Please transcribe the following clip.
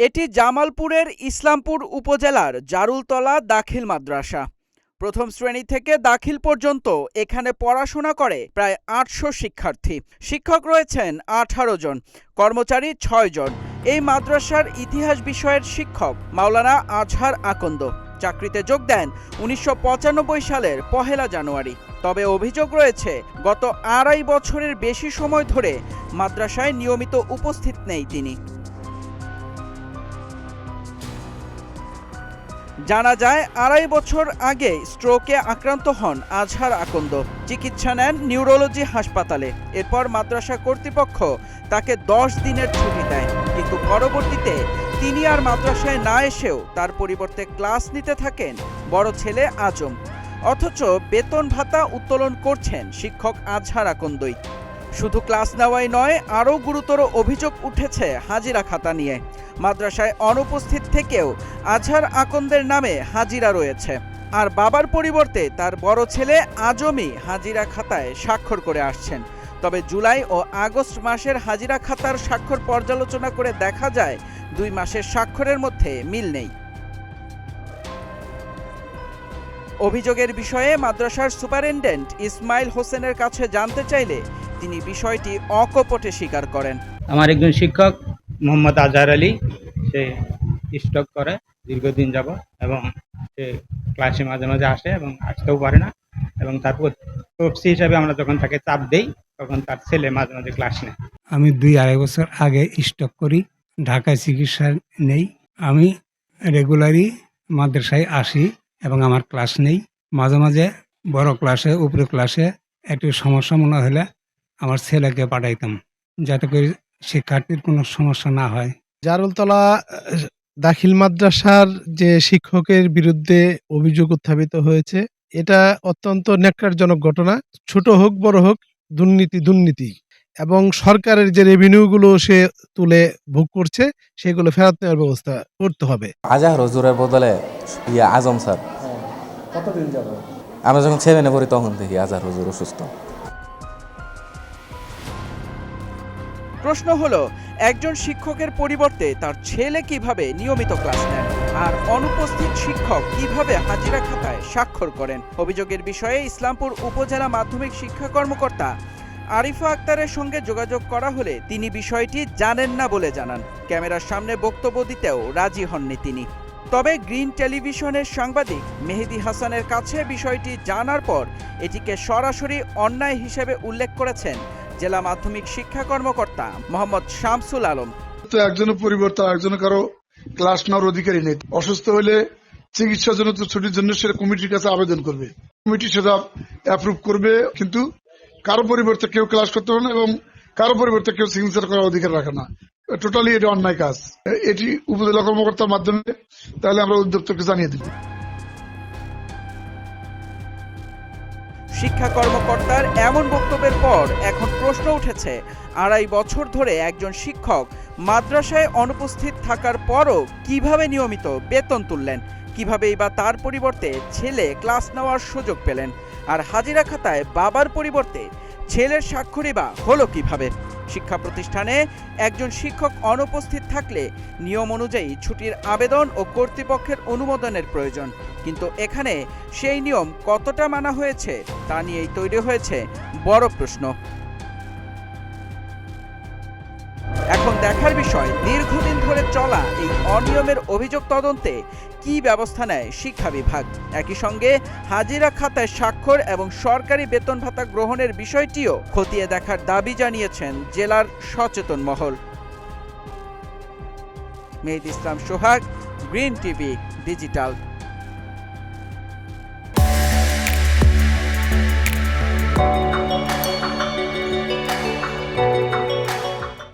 এটি জামালপুরের ইসলামপুর উপজেলার জারুলতলা দাখিল মাদ্রাসা। প্রথম শ্রেণী থেকে দাখিল পর্যন্ত এখানে পড়াশোনা করে প্রায় ৮০০ শিক্ষার্থী। শিক্ষক রয়েছেন ১৮ জন, কর্মচারী ৬ জন। এই মাদ্রাসার ইতিহাস বিষয়ের শিক্ষক মাওলানা আজহার আকন্দ চাকরিতে যোগ দেন ১৯৯৫ সালের ১ জানুয়ারি। তবে অভিযোগ রয়েছে গত ২.৫ বছরের বেশি সময় ধরে মাদ্রাসায় নিয়মিত উপস্থিত নেই তিনি। জানা যায় ২.৫ বছর আগে স্ট্রোকে আক্রান্ত হন আজহার আকন্দ। চিকিৎসা নেন নিউরোলজি হাসপাতালে। এরপর মাদ্রাসা কর্তৃপক্ষ তাকে ১০ দিনের ছুটি দেয়, কিন্তু পরবর্তীতে তিনি আর মাদ্রাসায় না এসেও তার পরিবর্তে ক্লাস নিতে থাকেন বড় ছেলে আজম। অথচ বেতন ভাতা উত্তোলন করছেন শিক্ষক আজহার আকন্দই। শুধু ক্লাস নেওয়াই নয়, আরও গুরুতর অভিযোগ উঠেছে হাজিরা খাতা নিয়ে। মাদ্রাসায় অনুপস্থিত থেকেও আজহার আকন্দের নামে হাজিরা রয়েছে, আর বাবার পরিবর্তে তার বড় ছেলে আজমই হাজিরা খাতায় স্বাক্ষর করে আসছেন। তবে জুলাই ও আগস্ট মাসের হাজিরা খাতার স্বাক্ষর পর্যালোচনা করে দেখা যায় ২ মাসের স্বাক্ষরের মধ্যে মিল নেই। অভিযোগের বিষয়ে মাদ্রাসার সুপারিনটেন্ডেন্ট ইসমাইল হোসেনের কাছে জানতে চাইলে তিনি বিষয়টি অকপটে স্বীকার করেন। আমার একজন শিক্ষক মোহাম্মদ আজহার আলী, সে স্টক করে দীর্ঘদিন যাবত, এবং সে ক্লাসে মাঝে মাঝে আসে এবং আসতেও পারে না, এবং তারপর তফসি হিসাবে আমরা যখন তাকে চাপ দেই তখন তার ছেলে মাঝে মাঝে ক্লাস নেয়। আমি ২-২.৫ বছর আগে স্টক করি, ঢাকায় চিকিৎসা নেই। আমি রেগুলারই মাদ্রাসায় আসি এবং আমার ক্লাস নেই। মাঝে মাঝে বড় ক্লাসে, উপরে ক্লাসে একটু সমস্যা মনে হলে আমার ছেলেকে পাঠাইতাম, যাতে করে শিক্ষার্থীর কোনো সমস্যা না হয়। জারুলতলা দাখিল মাদ্রাসার যে শিক্ষকের বিরুদ্ধে অভিযোগ উত্থাপিত হয়েছে, এটা অত্যন্ত ন্যক্কারজনক ঘটনা। ছোট হোক বড় হোক, দুর্নীতি এবং সরকারের যে রেভিনিউগুলো সে তুলে ভোগ করছে সেগুলো ফেরত নেওয়ার ব্যবস্থা করতে হবে। আজহার হুজুরের বদলে আজম স্যার। কতদিন যাব? আমরা যখন 7-এ পড়ি তখন থেকে আজহার হুজুর অসুস্থ। প্রশ্ন হলো, একজন শিক্ষকের পরিবর্তে তার ছেলে কিভাবে নিয়মিত ক্লাস নেন, আর অনুপস্থিত শিক্ষক কিভাবে হাজিরা খাতায় স্বাক্ষর করেন? অভিযোগের বিষয়ে ইসলামপুর উপজেলা মাধ্যমিক শিক্ষা কর্মকর্তা আরিফা আক্তারের সঙ্গে যোগাযোগ করা হলে তিনি বিষয়টি জানেন না বলে জানান। ক্যামেরার সামনে বক্তব্য দিতেও রাজি হননি তিনি। তবে গ্রিন টেলিভিশনের সাংবাদিক মেহেদি হাসানের কাছে বিষয়টি জানার পর এটিকে সরাসরি অন্যায় হিসেবে উল্লেখ করেছেন জেলা মাধ্যমিক শিক্ষা কর্মকর্তা মোহাম্মদ শামসুল আলম। তো একজনের পরিবর্তে আরেকজনের কারো ক্লাস নেওয়ার অধিকারই নেই। অসুস্থ হলে চিকিৎসার জন্য ছুটির জন্য সেটা কমিটির কাছে আবেদন করবে, কমিটি সেটা অ্যাপ্রুভ করবে, কিন্তু কারো পরিবর্তে কেউ ক্লাস করতে পারে না এবং কারো পরিবর্তে কেউ সিগনেচার করার অধিকার রাখে না। টোটালি এটা অন্যায় কাজ। এটি উপজেলা কর্মকর্তার মাধ্যমে তাহলে আমরা উদ্যোক্তাকে জানিয়ে দিব। শিক্ষা কর্মকর্তার এমন বক্তব্যের পর এখন প্রশ্ন উঠেছে, ২.৫ বছর ধরে একজন শিক্ষক মাদ্রাসায় অনুপস্থিত থাকার পরও কিভাবে নিয়মিত বেতন তুললেন? কিভাবেই বা তার পরিবর্তে ছেলে ক্লাস নেওয়ার সুযোগ পেলেন? আর হাজিরা খাতায় বাবার পরিবর্তে ছেলের স্বাক্ষরই বা হলো কিভাবে? শিক্ষা প্রতিষ্ঠানে একজন শিক্ষক অনুপস্থিত থাকলে নিয়ম অনুযায়ী ছুটির আবেদন ও কর্তৃপক্ষের অনুমোদনের প্রয়োজন, কিন্তু এখানে সেই নিয়ম কতটা মানা হয়েছে তা নিয়েই তৈরি হয়েছে বড় প্রশ্ন। এখন দেখার বিষয়, দীর্ঘদিন ধরে চলা এই অনিয়মের অভিযোগ তদন্তে কি ব্যবস্থা নেয় শিক্ষা বিভাগ। একই সঙ্গে হাজিরা খাতায় স্বাক্ষর এবং সরকারি বেতন ভাতা গ্রহণের বিষয়টিও খতিয়ে দেখার দাবি জানিয়েছেন জেলার সচেতন মহল। মেহেদি ইসলাম সোহাগ, গ্রিন টিভি ডিজিটাল।